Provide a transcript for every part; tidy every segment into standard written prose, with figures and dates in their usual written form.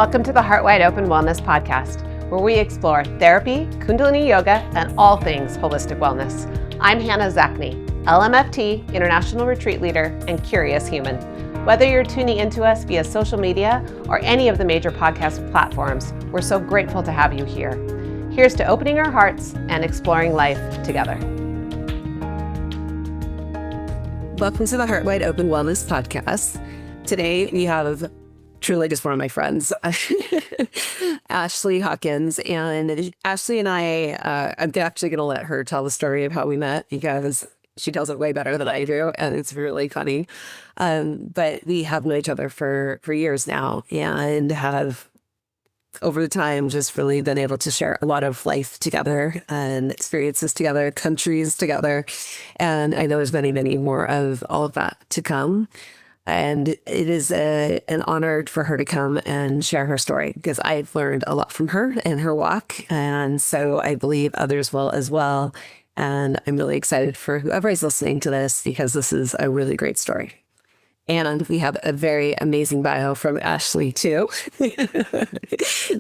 Welcome to the Heart Wide Open Wellness Podcast, where we explore therapy, Kundalini Yoga, and all things holistic wellness. I'm Hannah Zachney, LMFT, International Retreat Leader, and Curious Human. Whether you're tuning into us via social media or any of the major podcast platforms, we're so grateful to have you here. Here's to opening our hearts and exploring life together. Welcome to the Heart Wide Open Wellness Podcast. Today we have truly just one of my friends, Ashley Hawkins. And Ashley and I'm actually going to let her tell the story of how we met because she tells it way better than I do. And it's really funny. But we have known each other for years now and have over the time just really been able to share a lot of life together and experiences together, countries together. And I know there's many, many more of all of that to come. And it is an honor for her to come and share her story because I've learned a lot from her and her walk. And so I believe others will as well. And I'm really excited for whoever is listening to this because this is a really great story. And we have a very amazing bio from Ashley, too.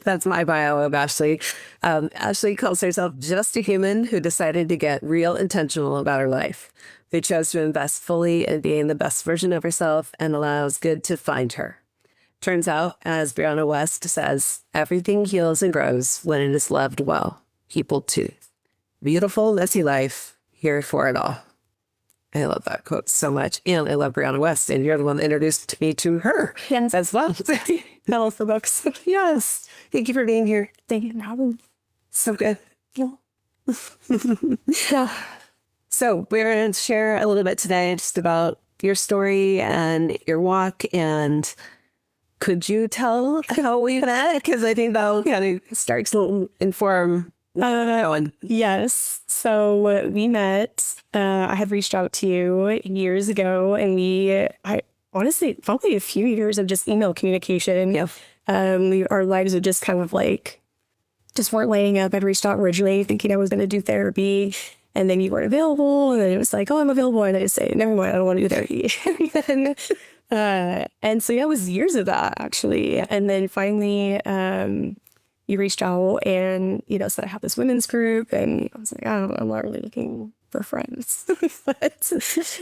That's my bio of Ashley. Ashley calls herself just a human who decided to get real intentional about her life, who chose to invest fully in being the best version of herself and allows good to find her. Turns out, as Brianna West says, everything heals and grows when it is loved well. People too. Beautiful, messy life, here for it all. I love that quote so much. And I love Brianna West. And you're the one that introduced me to her as well. Tell us the books. Yes. Thank you for being here. Thank you for having me. So good. Yeah. Yeah. So we're going to share a little bit today just about your story and your walk. And could you tell how we met? Because I think that will kind of start to inform. Yes. So we met. I had reached out to you years ago, and I honestly, probably a few years of just email communication. Yep. Our lives would just kind of just weren't laying up. I'd reached out originally thinking I was going to do therapy, and then you weren't available, and then it was like, oh, I'm available, and I just say, never mind, I don't want to do therapy. And so yeah, it was years of that actually, and then finally, you reached out and, said I have this women's group, and I was like, I'm not really looking for friends, but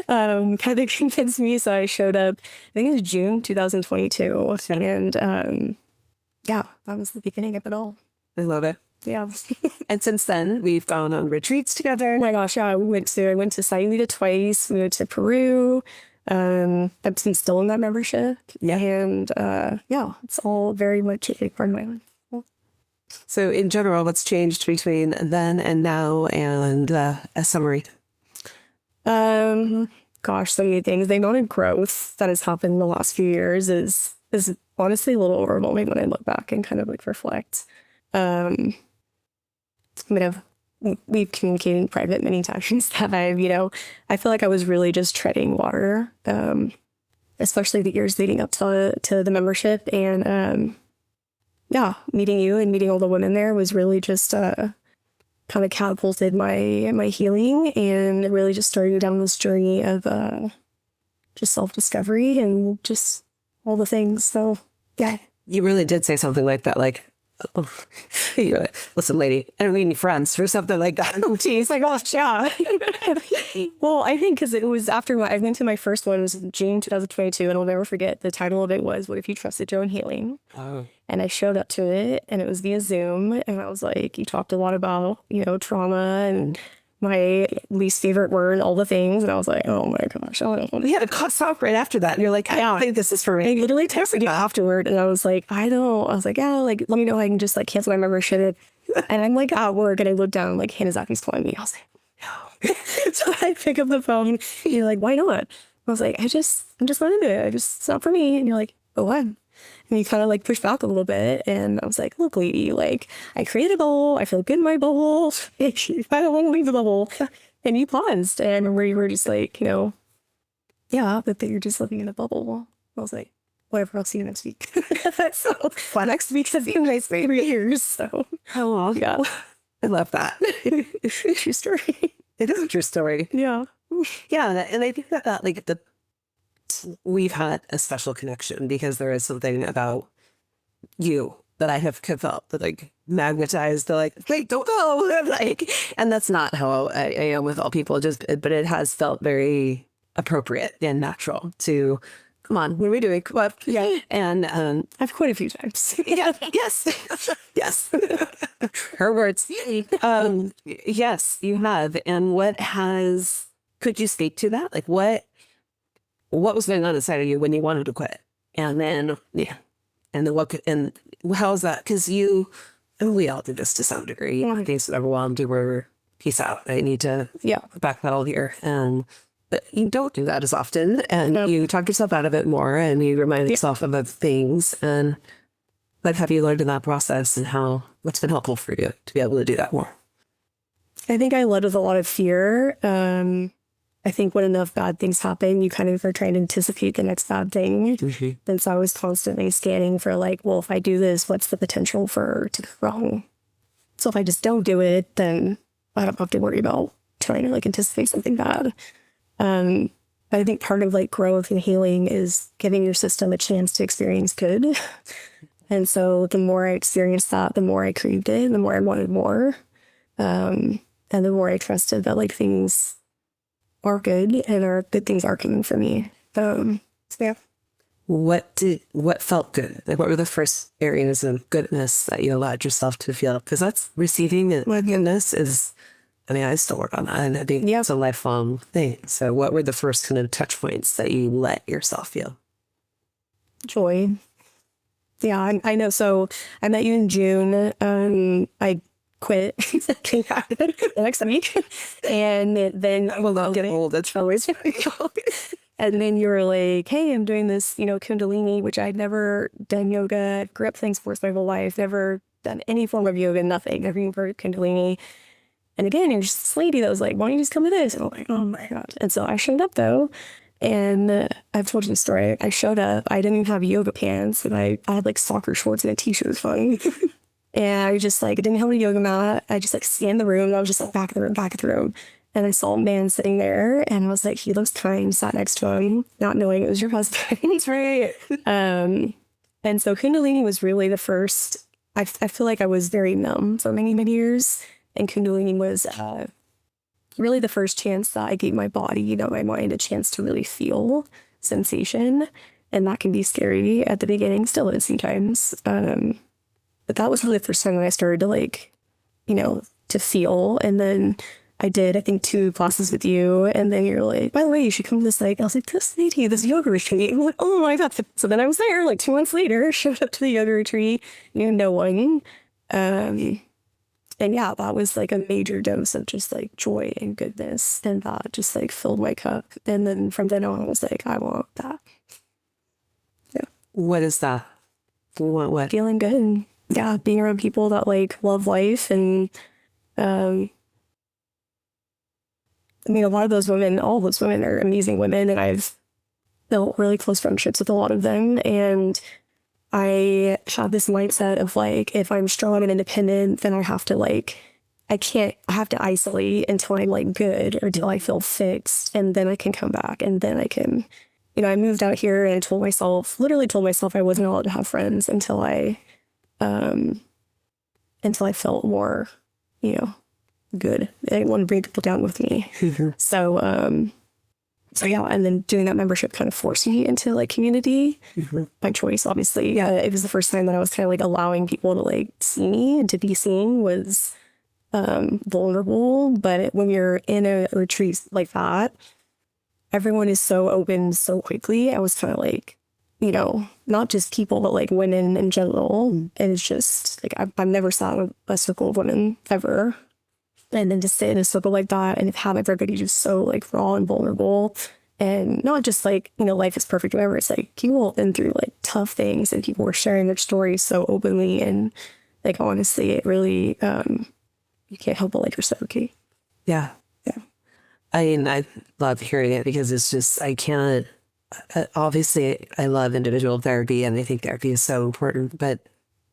kind of convinced me. So I showed up, I think it was June 2022. And yeah, that was the beginning of it all. I love it. Yeah. And since then, we've gone on retreats together. Oh my gosh, yeah. I went to Sayulita twice. We went to Peru. I'm still in that membership. Yeah. And yeah, it's all very much a big part of my life. So in general, what's changed between then and now, and a summary? Gosh, so many things. The amount of growth that has happened in the last few years is honestly a little overwhelming when I look back and kind of reflect. We've communicated in private many times that I feel like I was really just treading water, especially the years leading up to the membership. And yeah, meeting you and meeting all the women there was really just kind of catapulted my healing, and really just starting down this journey of just self-discovery and just all the things. So yeah. You really did say something like that, oh, listen, lady, I don't need any friends or something like that. Oh, geez, my gosh, yeah. Well, I think because it was after I went to my first one, it was in June 2022, and I'll never forget, the title of it was, What If You Trusted Your Own Healing? Oh. And I showed up to it, and it was via Zoom, and I was like, you talked a lot about, trauma and my least favorite word, all the things, and I was like, oh my gosh, I don't want to. Yeah, it cuts off right after that, and you're like, I don't think this is for me. I literally texted you afterward, and I was like, I was like, yeah, let me know I can just cancel my membership. And I'm at work, and I looked down, Hannah Zachney's calling me. I was like, no. So I pick up the phone, and you're like, why not? I was like, I'm just not into it. It's not for me. And you're like, oh, what? And you kind of pushed back a little bit. And I was like, look, lady, I created a bubble. I feel good in my bubble. I don't want to leave the bubble. And you paused, and where you were just yeah, but you're just living in a bubble. I was like, whatever, I'll see you next week. So next week has been nice 3 years. So how long? Yeah. I love that. True story. It is a true story. Yeah. Yeah. And I think that we've had a special connection because there is something about you that I have felt that like magnetized to like, wait, don't go. Like, and that's not how I am with all people, just, but it has felt very appropriate and natural to, come on, what are we doing? Come up. Yeah. And I've quit a few times. yeah, yes, yes. Her words. Yes, you have. And could you speak to that? Like what was going on inside of you when you wanted to quit? And then, yeah. And then how's that? Because we all do this to some degree. Yeah. Things overwhelmed, we're peace out. I need to backpedal here. But you don't do that as often. And you talk yourself out of it more and you remind yourself of other things. And what have you learned in that process and what's been helpful for you to be able to do that more? I think I led with a lot of fear. I think when enough bad things happen, you kind of are trying to anticipate the next bad thing. Mm-hmm. And so I was constantly scanning for like, well, if I do this, what's the potential to go wrong? So if I just don't do it, then I don't have to worry about trying to like anticipate something bad. I think part of like growth and healing is giving your system a chance to experience good. And so the more I experienced that, the more I craved it, the more I wanted more. And the more I trusted that like things are good and good things are coming for me. So yeah. What felt good? Like what were the first areas of goodness that you allowed yourself to feel? Because that's receiving it. Goodness is, I mean, I still work on that. And I think it's a lifelong thing. So what were the first kind of touch points that you let yourself feel? Joy. Yeah, I know. So I met you in June. I quit the next week. And then, Well, getting old, that's always and then you were like, hey, I'm doing this, Kundalini, which I'd never done yoga, grew up playing sports my whole life, never done any form of yoga, nothing, never even heard Kundalini. And again, you're just this lady that was like, why don't you just come to this? And I'm like, oh my God. And so I showed up though. And I've told you the story. I showed up. I didn't even have yoga pants. And I had like soccer shorts and a t-shirt. It was fun. And I just like, I didn't have a yoga mat. I just like scanned the room. And I was just like back of the room. And I saw a man sitting there. And I was like, he looks kind. Sat next to him, not knowing it was your husband. Right. And so Kundalini was really the first. I feel like I was very numb for many, many years. And Kundalini was really the first chance that I gave my body, my mind a chance to really feel sensation. And that can be scary at the beginning, still is sometimes. But that was really the first time that I started to like, to feel. And then I did, I think, 2 classes with you. And then you're like, by the way, you should come to this, like, I was like, this yoga retreat. I'm like, oh my God. So then I was there like 2 months later, showed up to the yoga retreat, no one. And yeah, that was like a major dose of just like joy and goodness. And that just like filled my cup. And then from then on, I was like, I want that. Yeah. What is that? You want what? Feeling good. Yeah. Being around people that like love life. And I mean, a lot of those women, all those women are amazing women. And I've built really close friendships with a lot of them. And I had this mindset of like, if I'm strong and independent, then I have to like, I have to isolate until I'm like good or until I feel fixed. And then I can come back and then I can, I moved out here and literally told myself I wasn't allowed to have friends until I felt more, good. I didn't want to bring people down with me. So yeah, and then doing that membership kind of forced me into like community by choice, obviously. Yeah, it was the first time that I was kind of like allowing people to like see me and to be seen was vulnerable. But when you're in a retreat like that, everyone is so open so quickly. I was kind of like, not just people, but like women in general. And it's just like, I've never sat in a circle of women ever. And then to sit in a circle like that and have everybody just so like raw and vulnerable and not just like, life is perfect, whatever. It's like people have been through like tough things and people were sharing their stories so openly. And like, honestly, it really, you can't help but like reciprocate. Yeah. Yeah. I mean, I love hearing it because it's just, I can't, obviously I love individual therapy and I think therapy is so important, but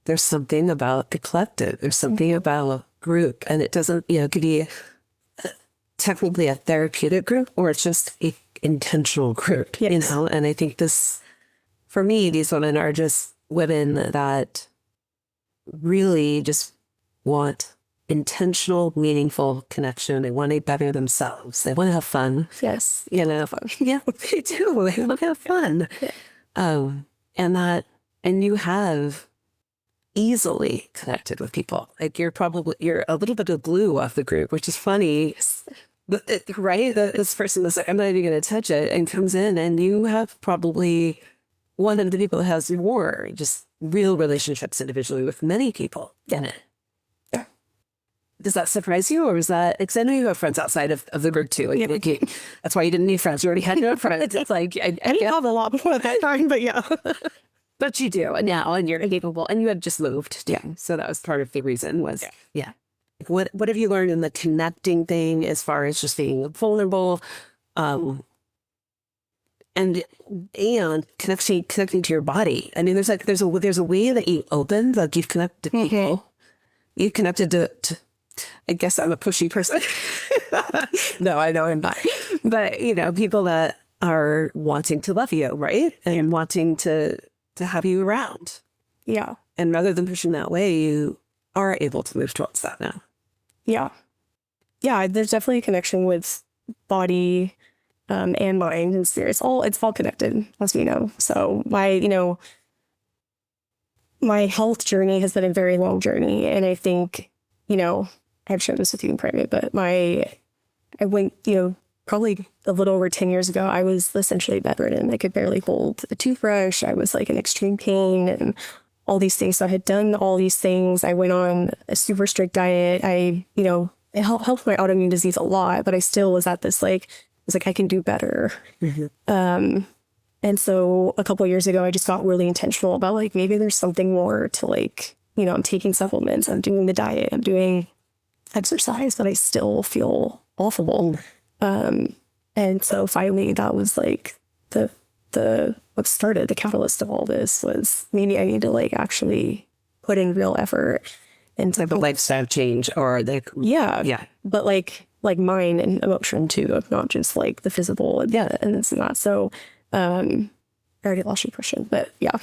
there's something about the collective. There's something about group, and it doesn't, it could be technically a therapeutic group or it's just a intentional group, yes. And I think this, for me, these women are just women that really just want intentional, meaningful connection. They want to better themselves. They want to have fun. Yes. You know, yeah, they do. They want to have fun. Yeah. And you have easily connected with people. Like you're a little bit of glue off the group, which is funny. Right? This person is like, I'm not even going to touch it, and comes in, and you have probably one of the people that has more just real relationships individually with many people in it. Yeah. Does that surprise you, or is that, because I know you have friends outside of the group too. Like, that's why you didn't need friends. You already had your friends. It's like, I didn't have a lot before that time, but yeah. But you do now, and you're capable, and you had just moved. Yeah. So that was part of the reason was, yeah. What have you learned in the connecting thing as far as just being vulnerable, and connecting to your body? I mean, there's a way that you open, like you've connected to people. You've connected to I guess I'm a pushy person. No, I know I'm not. But people that are wanting to love you, right? And wanting to have you around. Yeah. And rather than pushing that way, you are able to move towards that now. Yeah. Yeah, there's definitely a connection with body and mind and spirit. It's all connected, as we know. So my health journey has been a very long journey. And I think, I've shared this with you in private, but I went, probably a little over 10 years ago, I was essentially bedridden. I could barely hold a toothbrush. I was like in extreme pain and all these things. So I had done all these things. I went on a super strict diet. It helped my autoimmune disease a lot, but I still was at this I can do better. Mm-hmm. And so a couple of years ago, I just got really intentional about maybe there's something more to I'm taking supplements, I'm doing the diet, I'm doing exercise, but I still feel awful. And so finally that was what started the catalyst of all this was maybe I need to actually put in real effort and the lifestyle change or yeah. But mind and emotion too, not just the physical and this and that. So I already lost your question, but yeah.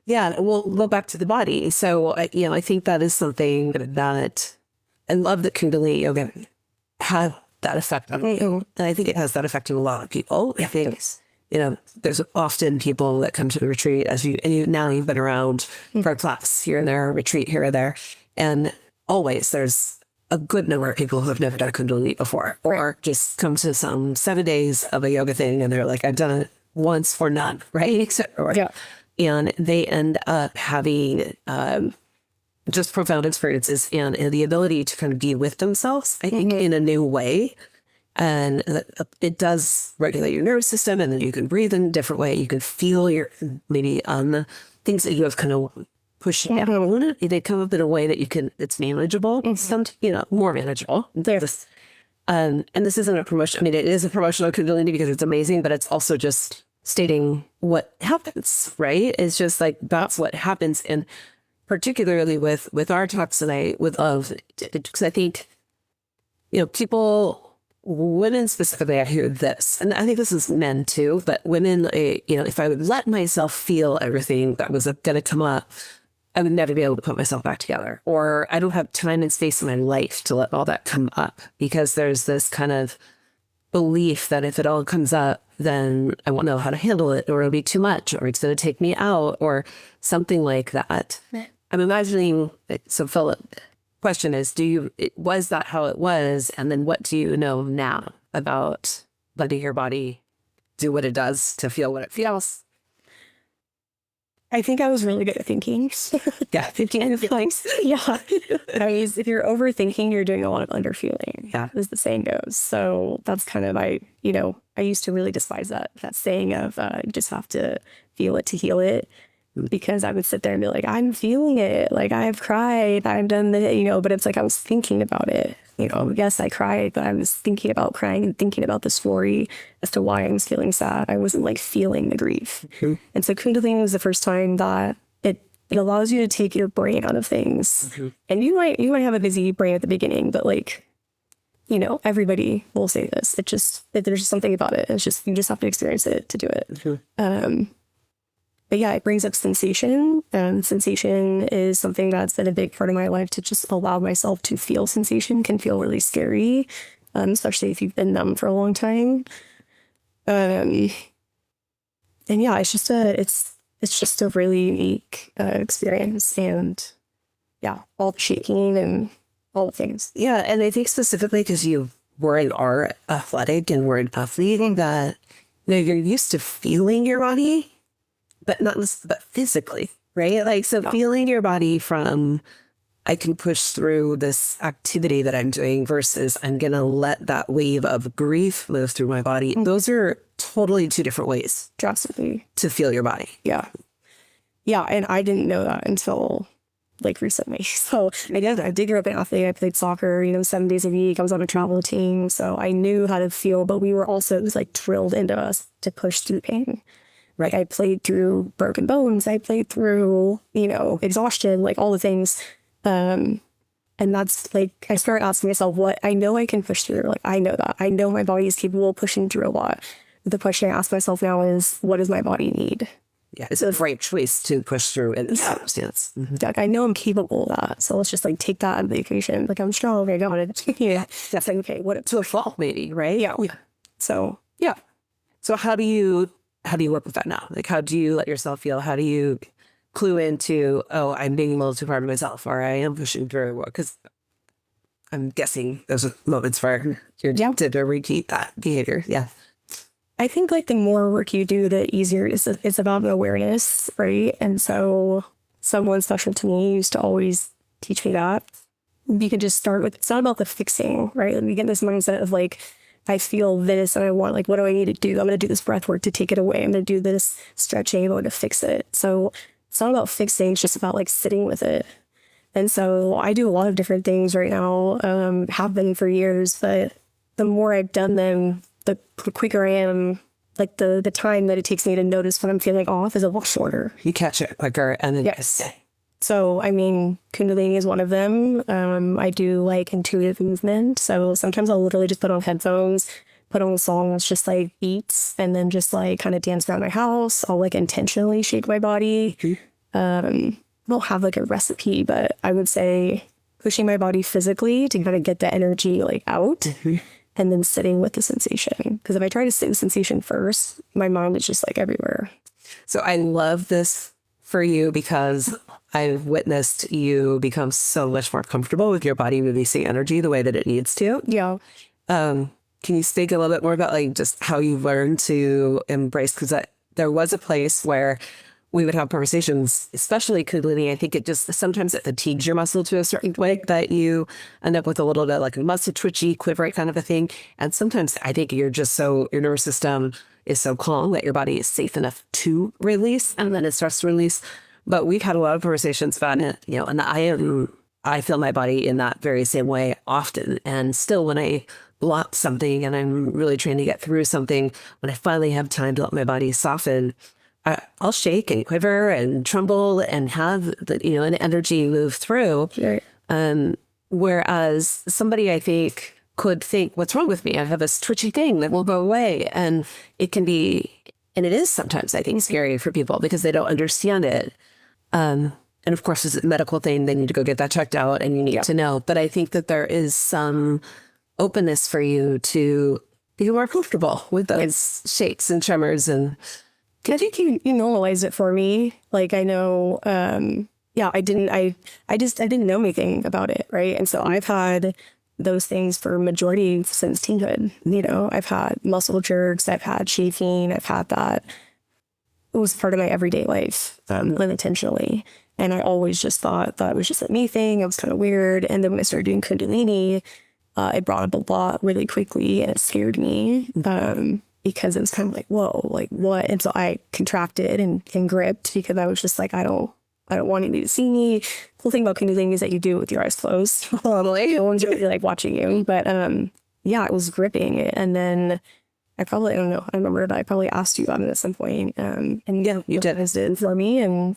Yeah, we'll go back to the body. So I think that is something that I love that Kundalini yoga have that effect on you. And I think it has that effect on a lot of people. I think, there's often people that come to the retreat now you've been around for a class here and there, a retreat here and there. And always there's a good number of people who have never done Kundalini before, or just come to some 7 days of a yoga thing. And they're like, I've done it once for none, right? And they end up having just profound experiences and the ability to kind of be with themselves, I think, in a new way. And it does regulate your nervous system, and then you can breathe in a different way. You can feel maybe on the things that you have kind of pushed down. They come up in a way that it's manageable, more manageable. And this isn't a promotion. I mean, it is a promotional Kundalini because it's amazing, but it's also just stating what happens, right? It's just that's what happens. And particularly with our talks tonight, with love, because I think, women specifically, I hear this, and I think this is men too, but women, if I would let myself feel everything that was going to come up, I would never be able to put myself back together. Or I don't have time and space in my life to let all that come up, because there's this kind of belief that if it all comes up, then I won't know how to handle it, or it'll be too much, or it's going to take me out, or something like that. I'm imagining, so Philip, question is, was that how it was? And then what do you know now about letting your body do what it does to feel what it feels? I think I was really good at thinking. Yeah, thinking and feeling. Yeah. If you're overthinking, you're doing a lot of underfeeling, as the saying goes. So that's kind of, I used to really despise that saying of you just have to feel it to heal it. Because I would sit there and be like, I'm feeling it. I've cried, I've done but it's I was thinking about it. Yes, I cried, but I was thinking about crying and thinking about the story as to why I was feeling sad. I wasn't feeling the grief. Mm-hmm. And so Kundalini was the first time that it allows you to take your brain out of things. Mm-hmm. And you might have a busy brain at the beginning, but everybody will say this. There's just something about it. It's just, you just have to experience it to do it. Mm-hmm. but yeah, it brings up sensation. And sensation is something that's been a big part of my life. To just allow myself to feel sensation can feel really scary, especially if you've been numb for a long time. And yeah, it's just a really unique experience, and yeah, all the shaking and all the things. Yeah, and I think specifically because you were and are athletic and were an athlete, that you're used to feeling your body, but but physically, right? Like, so feeling your body from, I can push through this activity that I'm doing versus I'm going to let that wave of grief move through my body. Those are totally two different ways Drastically. to feel your body. Yeah. Yeah. And I didn't know that until like recently. So I did grow up an athlete. I played soccer, 7 days a week. I was on a travel team. So I knew how to feel, but we were also, it was like drilled into us to push through pain. Right. I played through broken bones. I played through, exhaustion, like all the things. And that's like, I started asking myself, what I know I can push through. Like, I know that. I know my body is capable of pushing through a lot. The question I ask myself now is, what does my body need? Yeah, it's a right choice to push through in this circumstance. Like, I know I'm capable of that. So let's just like take that out of the equation. Like, I'm strong. I got it. Yeah. That's like, okay, what to a fault maybe, right? Yeah. So, yeah. So how do you work with that now? Like, how do you let yourself feel? How do you clue into, oh, I'm being a little too hard on myself, or I am pushing through? Because I'm guessing those are moments where you're tempted to repeat that behavior. Yeah. I think like the more work you do, the easier it's about awareness, right? And so someone special to me used to always teach me that. You can just start with, it's not about the fixing, right? And we get this mindset of like, I feel this and I want, like, what do I need to do? I'm going to do this breath work to take it away. I'm going to do this stretching. I'm going to fix it. So it's not about fixing. It's just about like sitting with it. And so I do a lot of different things right now, have been for years, but the more I've done them, the quicker I am, like the time that it takes me to notice when I'm feeling off is a lot shorter. You catch it quicker and then yes. So, I mean, Kundalini is one of them. I do like intuitive movement. So sometimes I'll literally just put on headphones, put on a song that's just like beats, and then just like kind of dance around my house. I'll like intentionally shake my body. I don't have like a recipe, but I would say pushing my body physically to kind of get the energy like out. And then sitting with the sensation. Because if I try to sit with sensation first, my mind is just like everywhere. So I love this for you because I've witnessed you become so much more comfortable with your body releasing energy the way that it needs to. Yeah. Can you speak a little bit more about like just how you learned to embrace? Because there was a place where we would have conversations, especially Kundalini. I think it just, sometimes it fatigues your muscle to a certain way that you end up with a little bit like a muscle twitchy, quivery kind of a thing. And sometimes I think you're just your nervous system is so calm that your body is safe enough to release, and then it starts to release. But we've had a lot of conversations about it, and I feel my body in that very same way often. And still when I block something and I'm really trying to get through something, when I finally have time to let my body soften, I'll shake and quiver and tremble and have an energy move through. Right. Whereas somebody I think could think, what's wrong with me? I have this twitchy thing that will go away. And it can be, and it is sometimes, I think, scary for people because they don't understand it. And of course, it's a medical thing. They need to go get that checked out and you need to know. But I think that there is some openness for you to be more comfortable with those shakes and tremors. And I think you normalize it for me. Like, I know, I didn't know anything about it. Right. And so I've had those things for majority since teenhood. I've had muscle jerks, I've had shaking, I've had that. It was part of my everyday life, unintentionally. And I always just thought that it was just a me thing. It was kind of weird. And then when I started doing Kundalini, it brought up a lot really quickly and it scared me. Because it was kind of like, whoa, like what? And so I contracted and gripped because I was just like, I don't want anybody to see me. The cool thing about Kundalini is that you do it with your eyes closed. Normally, no one's really like watching you. But I was gripping it. And then I don't know. I remember that I probably asked you about it at some point. And yeah, you did it for me. And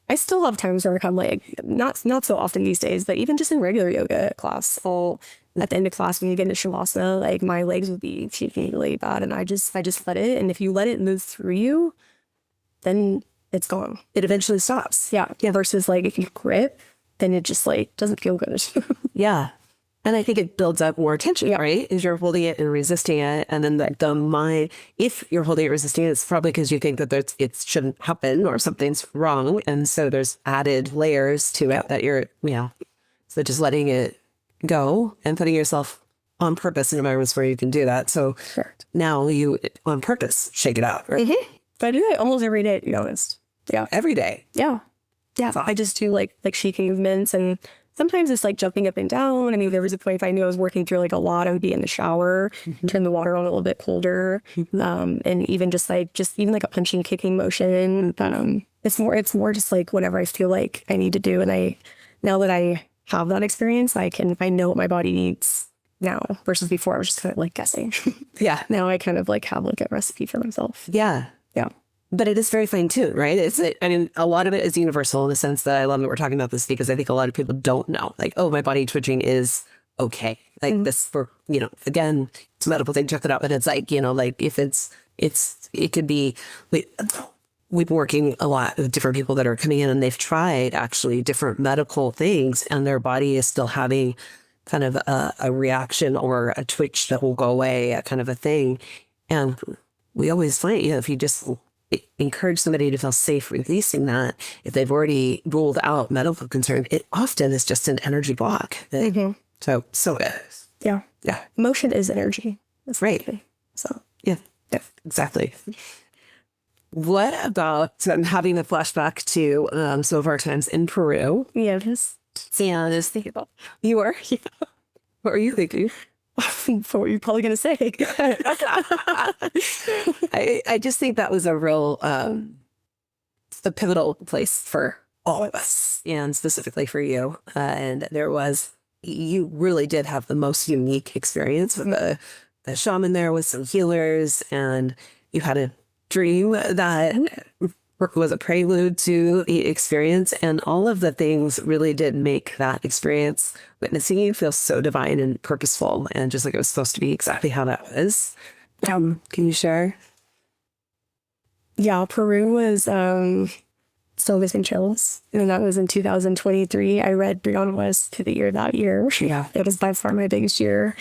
I still have times where I'm like, not so often these days, but even just in regular yoga class, at the end of class, when you get into Shavasana, like my legs would be shaking really bad. And I just let it. And if you let it move through you, then it's gone. It eventually stops. Yeah. Versus like if you grip, then it just like doesn't feel good. Yeah. And I think it builds up more tension, right? Is you're holding it and resisting it. And then the mind, if you're holding it, resisting it, it's probably because you think that it shouldn't happen or something's wrong. And so there's added layers to it that you're, so just letting it go and putting yourself on purpose in environments where you can do that. So now you, on purpose, shake it out. Right? But I do it almost every day, to be honest. Yeah. Every day. Yeah. Yeah. I just do like shaking movements, and sometimes it's like jumping up and down. I mean, there was a point if I knew I was working through like a lot, I would be in the shower, turn the water on a little bit colder. And even just like a punching, kicking motion. It's more just like whatever I feel like I need to do. And now that I have that experience, I know what my body needs now versus before I was just kind of like guessing. Yeah. Now I kind of like have like a recipe for myself. Yeah. Yeah. But it is very fine too, right? I mean, a lot of it is universal in the sense that I love that we're talking about this because I think a lot of people don't know. Like, oh, my body twitching is okay. Like this for, again, it's a medical thing, check it out. But it's like, like if it could be, we've been working a lot with different people that are coming in and they've tried actually different medical things and their body is still having kind of a reaction or a twitch that will go away, a kind of a thing. And we always find, if you just encourage somebody to feel safe releasing that, if they've already ruled out medical concern, it often is just an energy block. So it is. Yeah. Yeah. Emotion is energy. That's right. So yeah, exactly. What about having a flashback to some of our times in Peru? Yeah, just and just thinking about you were. Yeah. What were you thinking? What were you probably going to say? I just think that was a real a pivotal place for all of us, and specifically for you. And you really did have the most unique experience with the shaman there with some healers, and you had a dream that was a prelude to the experience, and all of the things really did make that experience, witnessing you, feel so divine and purposeful, and just like it was supposed to be exactly how that was. Can you share? Yeah, Peru was still missing chills, and that was in 2023. I read Beyond West to the year that year. Yeah, it was by far my biggest year.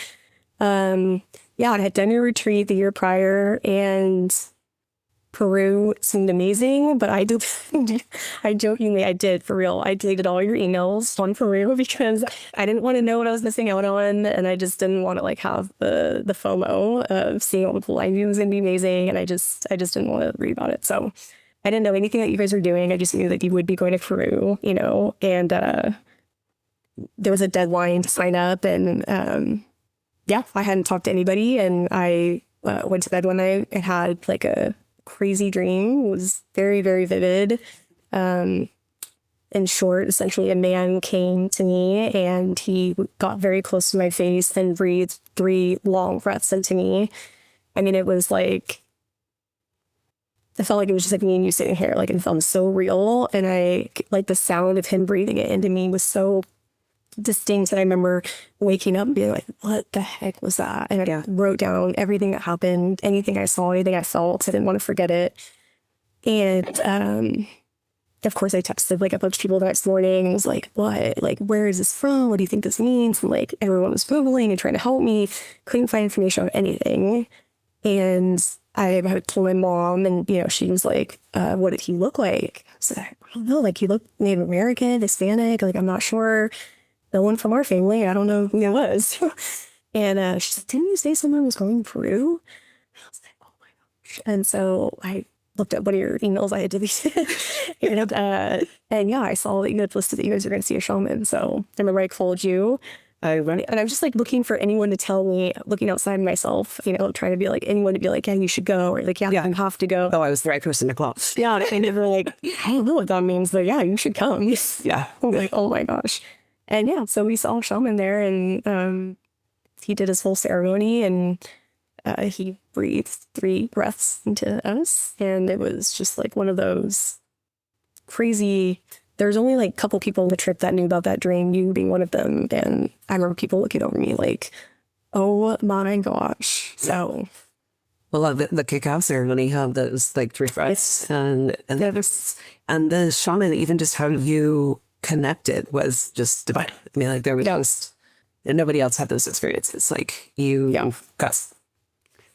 I had done a retreat the year prior, and Peru seemed amazing, but I jokingly, I did for real. I deleted all your emails on Peru because I didn't want to know what I was missing out on. And I just didn't want to like have the FOMO of seeing all the cool. I knew it was going to be amazing. And I just didn't want to read about it. So I didn't know anything that you guys were doing. I just knew that you would be going to Peru, and there was a deadline to sign up. And I hadn't talked to anybody. And I went to bed one night and had like a crazy dream. It was very, very vivid. In short, essentially a man came to me and he got very close to my face and breathed 3 long breaths into me. I mean, it was like, I felt like it was just like me and you sitting here, like it felt so real. And the sound of him breathing it into me was so distinct that I remember waking up and being like, what the heck was that? And I wrote down everything that happened, anything I saw, anything I felt. I didn't want to forget it. And of course I texted like a bunch of people the next morning and was like, what? Like, where is this from? What do you think this means? And like everyone was Googling and trying to help me. Couldn't find information on anything. And I told my mom, and she was like, what did he look like? I was like, I don't know, like he looked Native American, Hispanic, like I'm not sure. No one from our family. I don't know who it was. And she said, didn't you say someone was going to Peru? And I was like, oh my gosh. And so I looked at one of your emails I had deleted. and I saw that you had listed that you guys were going to see a shaman. So I remember I called you. And I'm just like looking for anyone to tell me, looking outside myself, trying to be like anyone to be like, yeah, you should go, or like, yeah, you have to go. Oh, I was the right person to call. Yeah. And they were like, I don't know what that means, but yeah, you should come. Yeah. I'm like, oh my gosh. And so we saw a shaman there, and he did his whole ceremony, and he breathed 3 breaths into us. And it was just like one of those crazy, there's only like a couple people on the trip that knew about that dream, you being one of them. And I remember people looking over me like, oh my gosh. So Well, the kickoff ceremony had those like three friends, and the shaman, even just how you connected was just divine. I mean, like there was just, and nobody else had those experiences. Like you got,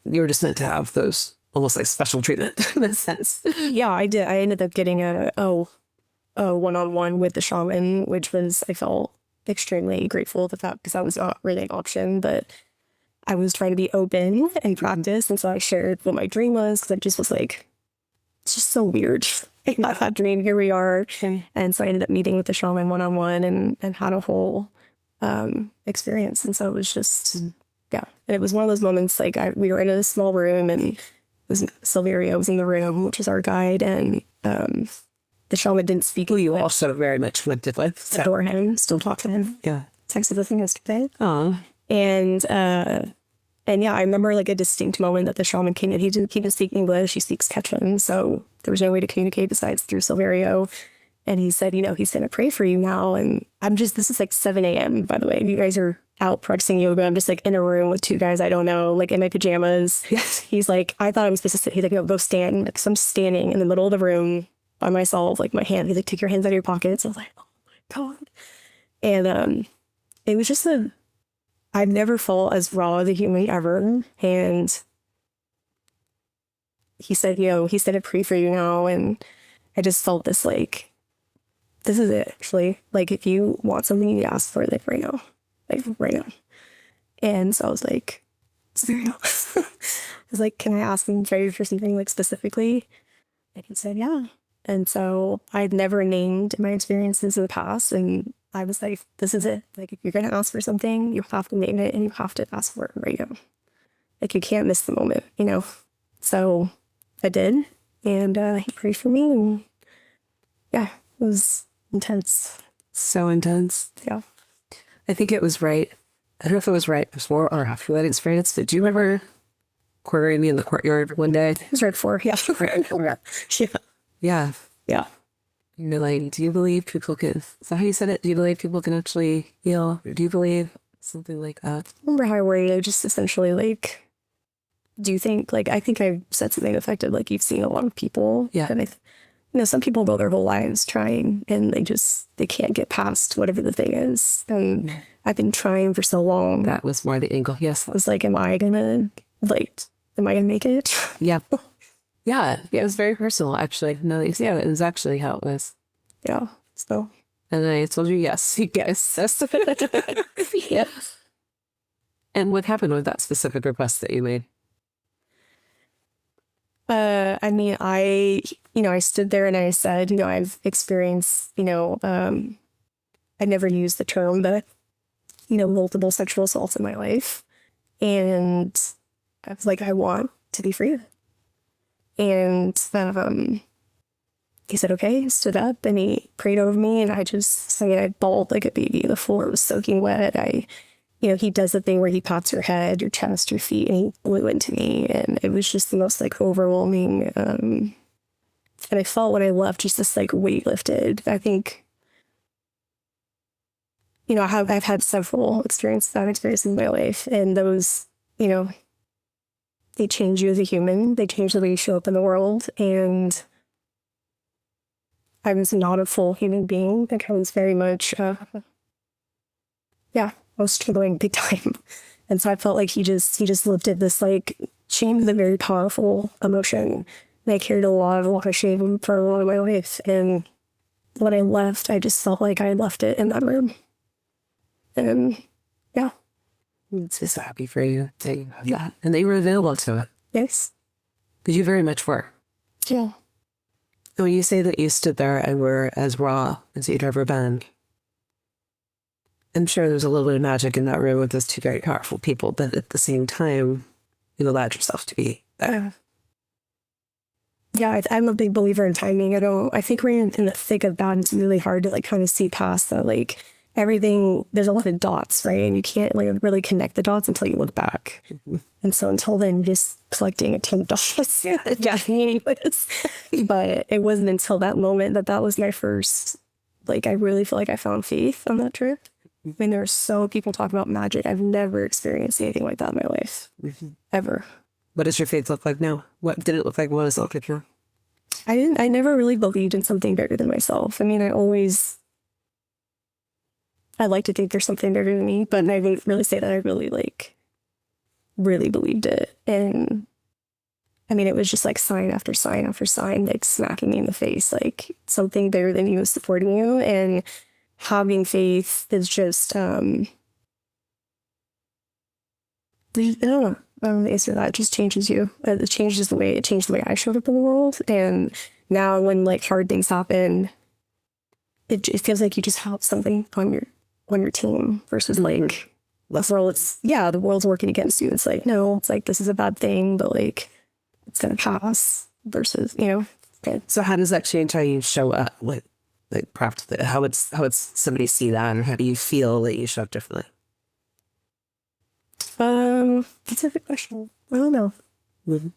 you were just meant to have those almost like special treatment in a sense. Yeah, I did. I ended up getting a one-on-one with the shaman, which was, I felt extremely grateful for that because that was not really an option, but I was trying to be open and practice. And so I shared what my dream was because I just was like, it's just so weird. I got that dream. Here we are. And so I ended up meeting with the shaman one-on-one and had a whole experience. And so it was just, yeah. And it was one of those moments, like we were in a small room and Silverio was in the room, which is our guide. And the shaman didn't speak. Who you also very much connected with. Adore him, still talk to him. Yeah. Texted with him yesterday. Oh. And yeah, I remember like a distinct moment that the shaman came in. He didn't speak English. He speaks Quechua, so there was no way to communicate besides through Silverio. And he said, you know, he's going to pray for you now. And this is like 7 a.m., by the way. You guys are out practicing yoga. I'm just like in a room with two guys I don't know, like in my pajamas. Yes. He's like, I thought I was supposed to sit. He's like, no, go stand. So I'm standing in the middle of the room by myself, like my hand. He's like, take your hands out of your pockets. I was like, oh my God. And it was just I've never felt as raw as a human ever. And he said, you know, he's going to pray for you now. And I just felt this, like, this is it, actually. Like, if you want something, you ask for it, like, right now. Like, right now. And so I was like, I was like, can I ask him for something, like, specifically? And he said, yeah. And so I'd never named my experiences in the past. And I was like, this is it. Like, if you're going to ask for something, you have to name it and you have to ask for it right now. Like, you can't miss the moment, you know? So I did. And he prayed for me. And yeah, it was intense. So intense. Yeah. I think it was right. I don't know if it was right before or after that experience. Did you remember quartering me in the courtyard one day? It was right before. Yeah. Yeah. Yeah. You're like, do you believe people can, is that how you said it? Do you believe people can actually heal? Or do you believe something like that? I remember how I worried. I just essentially like, do you think, like, I think I said something effective, like you've seen a lot of people. Yeah. And you know, some people go their whole lives trying and they can't get past whatever the thing is. And I've been trying for so long. That was more the angle. Yes. I was like, am I gonna make it? Yeah. Yeah, it was very personal, actually. No, yeah, it was actually how it was. Yeah, so. And I told you yes. Yes. Yeah. And what happened with that specific request that you made? I mean, I stood there and I said, you know, I've experienced, you know, I never used the term, but, you know, multiple sexual assaults in my life. And I was like, I want to be free. And he said, okay, stood up and he prayed over me. And I bawled like a baby. The floor was soaking wet. He does the thing where he pats your head, your chest, your feet, and he blew into me. And it was just the most like overwhelming. And I felt when I left, just this like weight lifted. I think, you know, I've had several experiences in my life. And those, you know, they change you as a human. They change the way you show up in the world. And I was not a full human being. Like I was very much, I was struggling big time. And so I felt like he just lifted this like shame is a very powerful emotion. And I carried a lot of shame for a lot of my life. And when I left, I just felt like I left it in that room. And yeah. I'm just so happy for you that you have that. And they were available to it. Yes. But you very much were. Yeah. When you say that you stood there and were as raw as you'd ever been, I'm sure there's a little bit of magic in that room with those two very powerful people, but at the same time, you allowed yourself to be there. Yeah, I'm a big believer in timing. I think we're in the thick of that. It's really hard to like kind of see past that. Like everything, there's a lot of dots, right? And you can't like really connect the dots until you look back. And so until then, just collecting a ton of dots. Yeah, but it wasn't until that moment that was my first, like, I really feel like I found faith on that trip. I mean, there are so people talk about magic. I've never experienced anything like that in my life, ever. What does your faith look like now? What did it look like? What does it look like now? I never really believed in something bigger than myself. I mean, I like to think there's something bigger than me, but I wouldn't really say that I really believed it. And I mean, it was just like sign after sign after sign, like smacking me in the face, like something bigger than you is supporting you. And having faith is just, I don't know. I don't know the answer to that. It just changes you. It changed the way I showed up in the world. And now when like hard things happen, it feels like you just have something on your team versus like the world's working against you. It's like, no, it's like, this is a bad thing, but like, it's going to pass versus, So how does that change how you show up with like practically? How would somebody see that, or how do you feel that you show up differently? That's a good question. I don't know. Mm-hmm.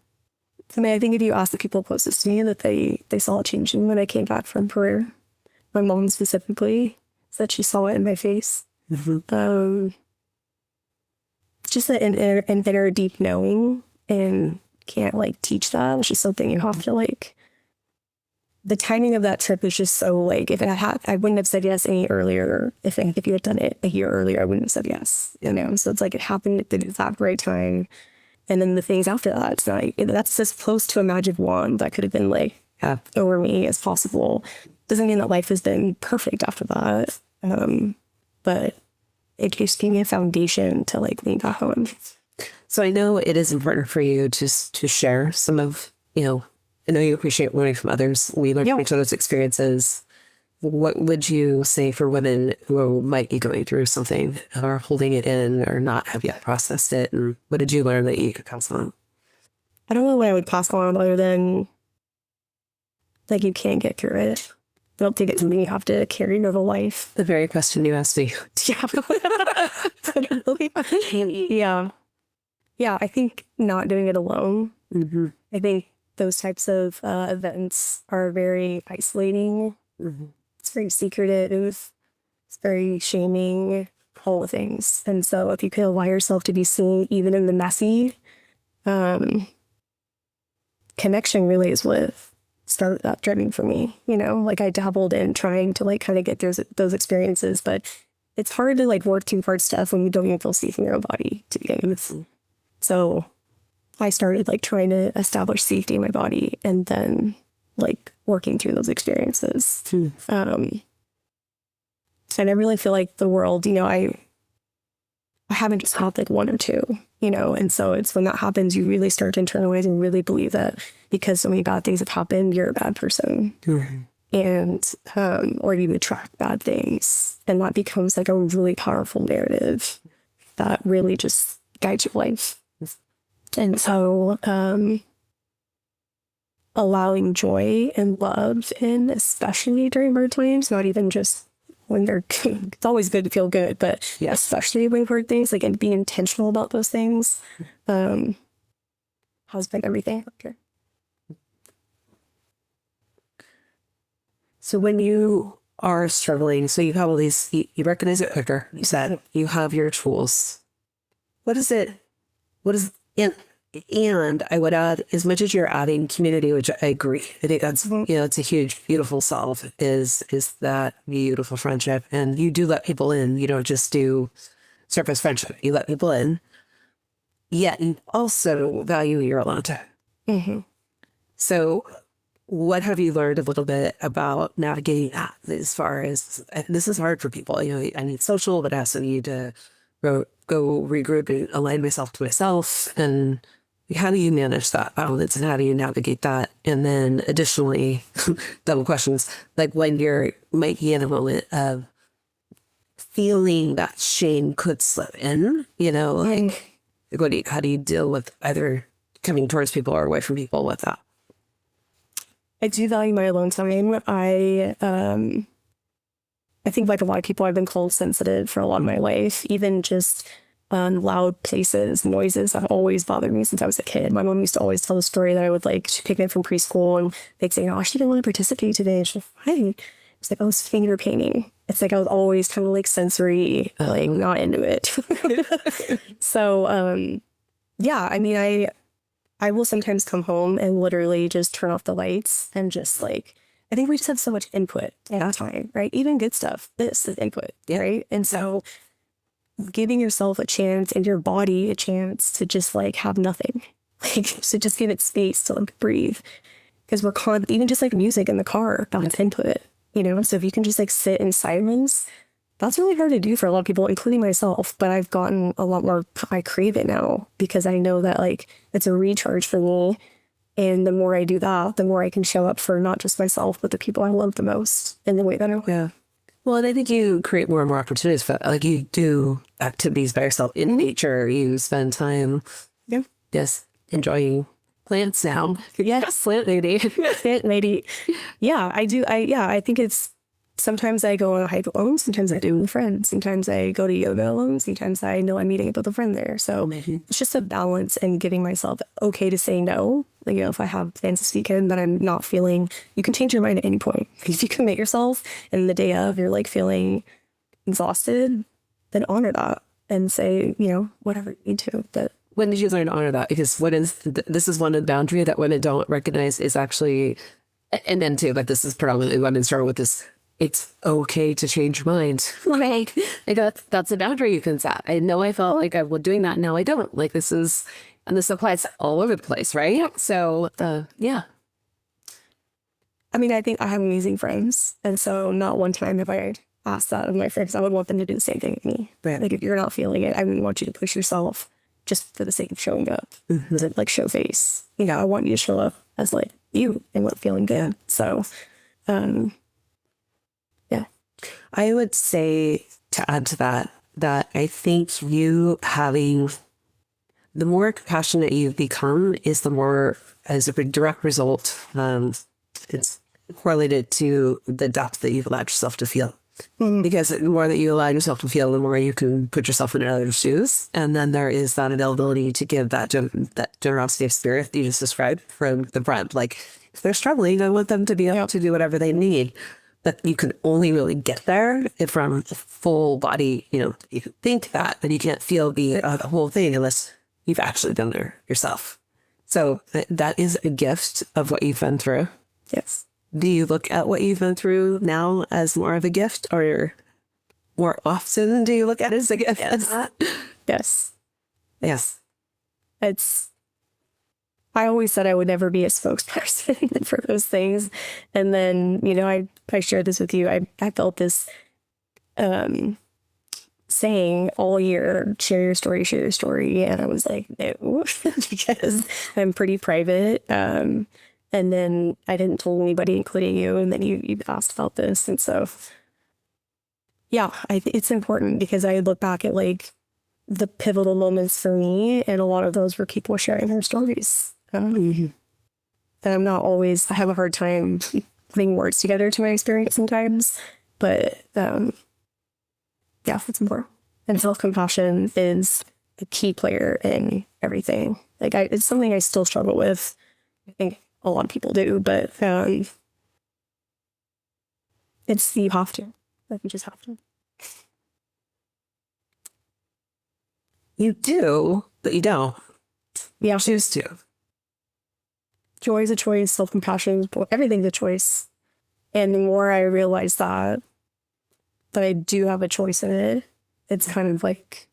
I mean, I think if you ask the people closest to me that they saw a change in when I came back from Peru, my mom specifically said she saw it in my face. Mm-hmm. Just an inner deep knowing, and can't like teach that. It's just something you have to like. The timing of that trip was just so like, if I wouldn't have said yes any earlier. If you had done it a year earlier, I wouldn't have said yes. So it's like it happened at the exact right time, and then the things after that, it's like that's as close to a magic wand that could have been like over me as possible. Doesn't mean that life has been perfect after that, but it just gave me a foundation to like lean back on. So I know it is important for you to share some of, I know you appreciate learning from others. We learn from each other's experiences. What would you say for women who might be going through something or holding it in or not have yet processed it? And what did you learn that you could counsel on? I don't know what I would pass on other than like you can't get through it. I don't think it's something you have to carry your whole life. The very question you asked me. Yeah. Yeah, I think not doing it alone. Mm-hmm. I think those types of events are very isolating. Mm-hmm. It's very secretive. It's very shaming, all the things. And so if you can allow yourself to be seen even in the messy, connection really is what started that journey for me. Like I dabbled in trying to like kind of get those experiences, but it's hard to like work through hard stuff when you don't even feel safe in your own body to begin with. So I started like trying to establish safety in my body and then like working through those experiences. And I really feel like the world, I haven't just had like one or two, and so it's when that happens, you really start to internalize and really believe that because so many bad things have happened, you're a bad person. Mm-hmm. And, or you attract bad things. And that becomes like a really powerful narrative that really just guides your life. And so, allowing joy and love in, especially during hard times, not even just when they're good. It's always good to feel good, but especially when hard things, like, and being intentional about those things, has been everything. Okay. So when you are struggling, so you have all these, you recognize it quicker, you said, you have your tools. What is, and I would add, as much as you're adding community, which I agree, I think that's, it's a huge, beautiful solve, is that beautiful friendship. And you do let people in. You don't just do surface friendship. You let people in, yet you also value your alone time. Mm-hmm. So what have you learned a little bit about navigating that as far as, and this is hard for people, I need social, but I also need to go regroup and align myself to myself. And how do you manage that balance and how do you navigate that? And then additionally, double questions, like when you're might be in a moment of feeling that shame could slip in, like how do you deal with either coming towards people or away from people with that? I do value my alone time. I think like a lot of people, I've been cold sensitive for a lot of my life. Even just loud places, noises have always bothered me since I was a kid. My mom used to always tell the story that I would like pick me up from preschool and they'd say, "Oh, she didn't want to participate today." And she's like, "Fine." It's like I was finger painting. It's like I was always kind of like sensory, like not into it. So yeah, I mean, I will sometimes come home and literally just turn off the lights and just like, I think we just have so much input at a time, right? Even good stuff. This is input, right? And so giving yourself a chance and your body a chance to just like have nothing, like, so just give it space to like breathe. Because even just like music in the car, that's input, So if you can just like sit in silence, that's really hard to do for a lot of people, including myself. But I've gotten a lot more, I crave it now because I know that like it's a recharge for me. And the more I do that, the more I can show up for not just myself, but the people I love the most in the way that I want. Yeah. Well, and I think you create more and more opportunities for, like, you do activities by yourself in nature. You spend time just enjoying plants now. Yes. Plant lady. Plant lady. Yeah, I do. I think it's, sometimes I go on a hike alone. Sometimes I do with friends. Sometimes I go to yoga alone. Sometimes I know I'm meeting up with a friend there. So it's just a balance and giving myself okay to say no. Like, if I have plans this weekend that I'm not feeling, you can change your mind at any point. If you commit yourself and the day of you're like feeling exhausted, then honor that and say, whatever you need to. But when did you learn to honor that? Because this is one boundary that women don't recognize is actually, and then too, but this is predominantly women struggle with this. It's okay to change your mind. Right. Like that's a boundary you can set. I know I felt like I was doing that. Now I don't. Like and this applies all over the place, right? So, yeah. I mean, I think I have amazing friends. And so not one time have I asked that of my friends. I would want them to do the same thing with me. Right. Like, if you're not feeling it, I wouldn't want you to push yourself just for the sake of showing up. Doesn't like show face. I want you to show up as like you and what feeling good. So, yeah. I would say, to add to that I think you having, the more compassionate you've become is the more, as a direct result, it's correlated to the depth that you've allowed yourself to feel. Because the more that you allow yourself to feel, the more you can put yourself in other's shoes. And then there is that availability to give that generosity of spirit that you just described from the front. Like, if they're struggling, I want them to be able to do whatever they need. But you can only really get there from a full body, you can think that, but you can't feel the whole thing unless you've actually been there yourself. So that is a gift of what you've been through. Yes. Do you look at what you've been through now as more of a gift, or more often do you look at it as a gift? Yes. Yes. I always said I would never be a spokesperson for those things. And then, I shared this with you. I felt this saying all year, share your story. And I was like, no, because I'm pretty private. And then I didn't tell anybody, including you. And then you asked about this. And so, yeah, it's important because I look back at like the pivotal moments for me. And a lot of those were people sharing their stories. And I'm not always, I have a hard time putting words together to my experience sometimes. But yeah, it's important. And self-compassion is a key player in everything. Like it's something I still struggle with. I think a lot of people do, but you have to. Like, you just have to. You do, but you don't. Yeah. Choose to. Joy is a choice, self-compassion, everything's a choice. And the more I realize that I do have a choice in it, it's kind of like,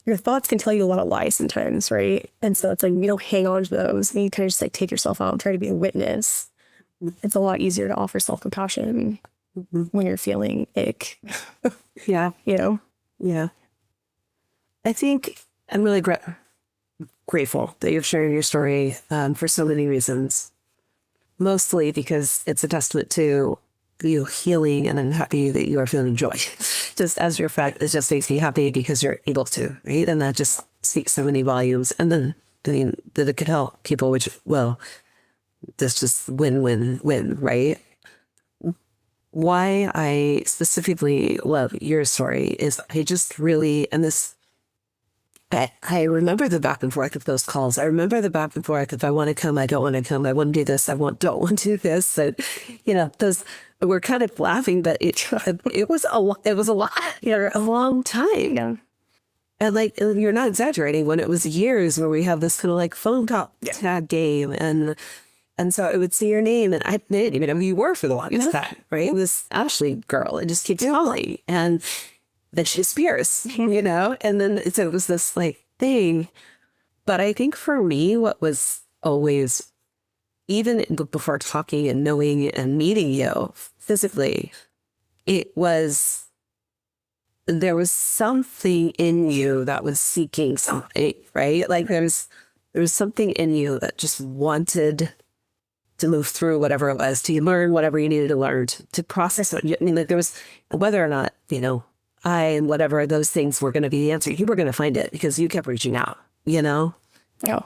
your thoughts can tell you a lot of lies sometimes, right? And so it's like, hang on to those and you kind of just like take yourself out and try to be a witness. It's a lot easier to offer self-compassion when you're feeling ick. Yeah. Yeah. I think I'm really grateful that you've shared your story for so many reasons. Mostly because it's a testament to you healing, and I'm happy that you are feeling joy. Just as your fact, it just makes me happy because you're able to, right? And that just speaks so many volumes. And then that it could help people, which, well, this just win, right? Why I specifically love your story is I just really, and this, I remember the back and forth of those calls. I remember the back and forth. If I want to come, I don't want to come. I want to do this. Don't want to do this. And, those, we're kind of laughing, but it was a lot. A long time. And like, you're not exaggerating when it was years where we have this kind of like phone call tag game. And so it would see your name and I didn't even know who you were for the longest time, right? It was Ashley girl. It just keeps calling. And then she disappears, you know? And then so it was this like thing. But I think for me, what was always, even before talking and knowing and meeting you physically, there was something in you that was seeking something, right? Like there was something in you that just wanted to move through whatever it was, to learn whatever you needed to learn, to process it. I mean, like there was, whether or not, you know, I and whatever those things were going to be the answer, you were going to find it because you kept reaching out, you know? Yeah.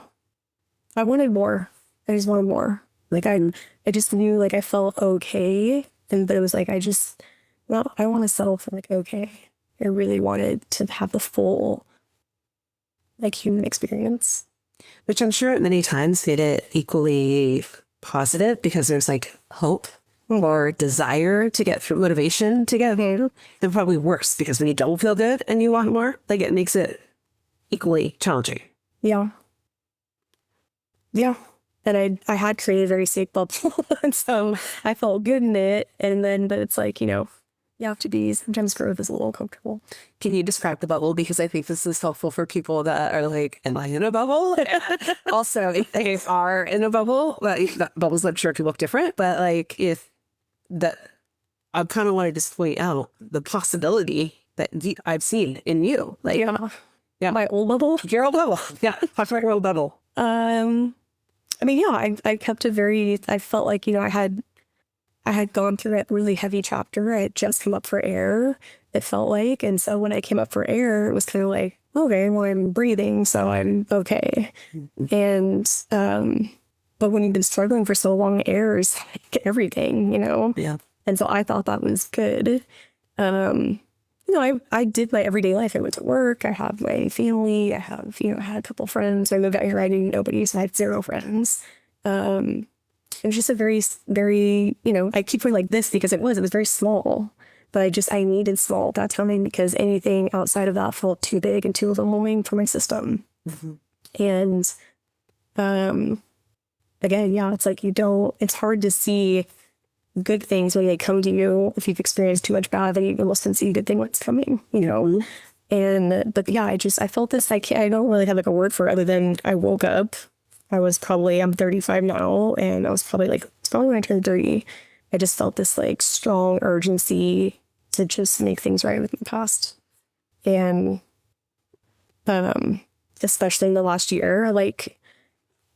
I wanted more. I just wanted more. Like I just knew like I felt okay. And but it was like, I want to settle for like, okay. I really wanted to have the full like human experience. Which I'm sure many times made it equally positive because there's like hope or desire to get through, motivation to get through. Then probably worse because when you don't feel good and you want more, like it makes it equally challenging. Yeah. Yeah. And I had created a very safe bubble. And so I felt good in it. And then, but it's like, you know, you have to be, sometimes growth is a little uncomfortable. Can you describe the bubble? Because I think this is helpful for people that are like, am I in a bubble? Also, if they are in a bubble, well, bubbles I'm sure can look different, but like if that, I kind of want to just point out the possibility that I've seen in you. Like, yeah. My old bubble? Your old bubble. Yeah. Talk about your old bubble. I mean, yeah, I kept I felt like, you know, I had gone through a really heavy chapter. I had just come up for air, it felt like. And so when I came up for air, it was kind of like, okay, well, I'm breathing, so I'm okay. And, but when you've been struggling for so long, air is like everything, you know? Yeah. And so I thought that was good. You know, I did my everyday life. I went to work. I have my family. I have, you know, I had a couple friends. I moved out here. I knew nobody, so I had 0 friends. It was just a very, very, you know, I keep feeling like this because it was very small, but I needed small at that time because anything outside of that felt too big and too overwhelming for my system. And, again, yeah, it's like it's hard to see good things when they come to you. If you've experienced too much bad, then you almost can see a good thing when it's coming, you know? But yeah, I felt this, I don't really have like a word for it other than I woke up. I'm 35 now, and it's probably when I turned 30, I just felt this like strong urgency to just make things right with my past. And, especially in the last year, like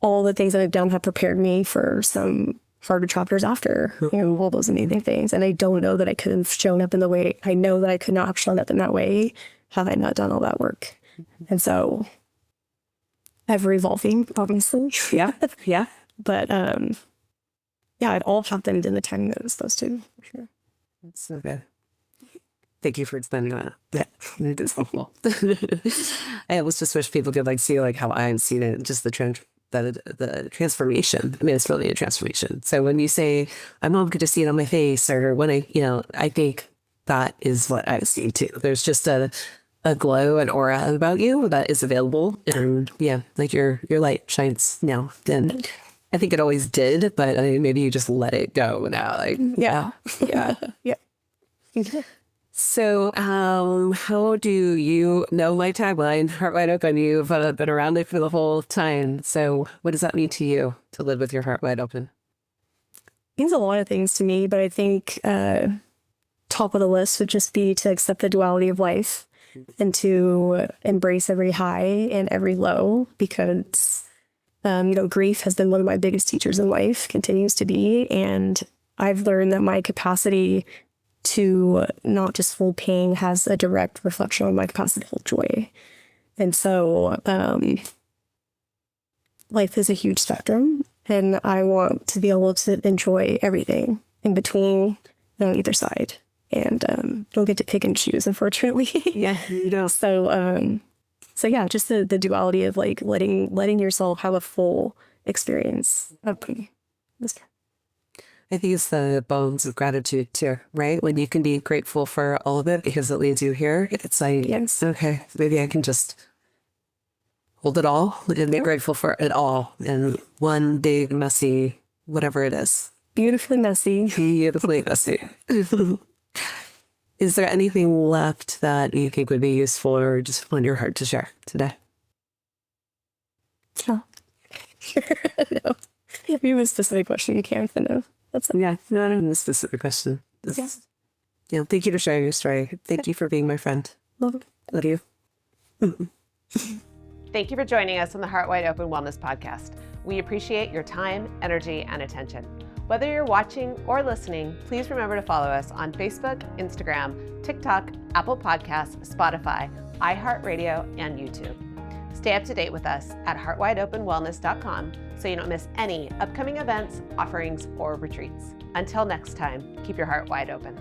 all the things that I've done have prepared me for some harder chapters after, you know, all those amazing things. And I don't know that I could have shown up in the way, I know that I could not have shown up in that way had I not done all that work. And so ever evolving, obviously. Yeah. Yeah. But yeah, it all happened in the time that it was supposed to, for sure. That's so good. Thank you for explaining that. Yeah, it is helpful. I always just wish people could like see like how I'm seeing it, just the transformation. I mean, it's really a transformation. So when you say, I'm not good to see it on my face, or when I think that is what I see too. There's just a glow, an aura about you that is available. And yeah, like your light shines now. And I think it always did, but maybe you just let it go now. Like, yeah. Yeah. So, how do you know my tagline, Heart Wide Open? You've been around it for the whole time. So what does that mean to you to live with your heart wide open? It means a lot of things to me, but I think top of the list would just be to accept the duality of life and to embrace every high and every low, because, grief has been one of my biggest teachers in life, continues to be. And I've learned that my capacity to not just hold pain has a direct reflection on my capacity to hold joy. And so life is a huge spectrum, and I want to be able to enjoy everything in between on either side. And don't get to pick and choose, unfortunately. Yeah, you don't. So yeah, just the duality of like letting yourself have a full experience of this. I think it's the bones of gratitude too, right? When you can be grateful for all of it because it leads you here. It's like, Yes. okay, maybe I can just hold it all and be grateful for it all in one big, messy, whatever it is. Beautifully messy. Beautifully messy. Is there anything left that you think would be useful or just on your heart to share today? No. No. If you have a specific question, you can't think of. That's it. Yeah, not even a specific question. Yes. Thank you for sharing your story. Thank you for being my friend. Love it. Love you. Thank you for joining us on the Heart Wide Open Wellness Podcast. We appreciate your time, energy, and attention. Whether you're watching or listening, please remember to follow us on Facebook, Instagram, TikTok, Apple Podcasts, Spotify, iHeartRadio, and YouTube. Stay up to date with us at heartwideopenwellness.com so you don't miss any upcoming events, offerings, or retreats. Until next time, keep your heart wide open.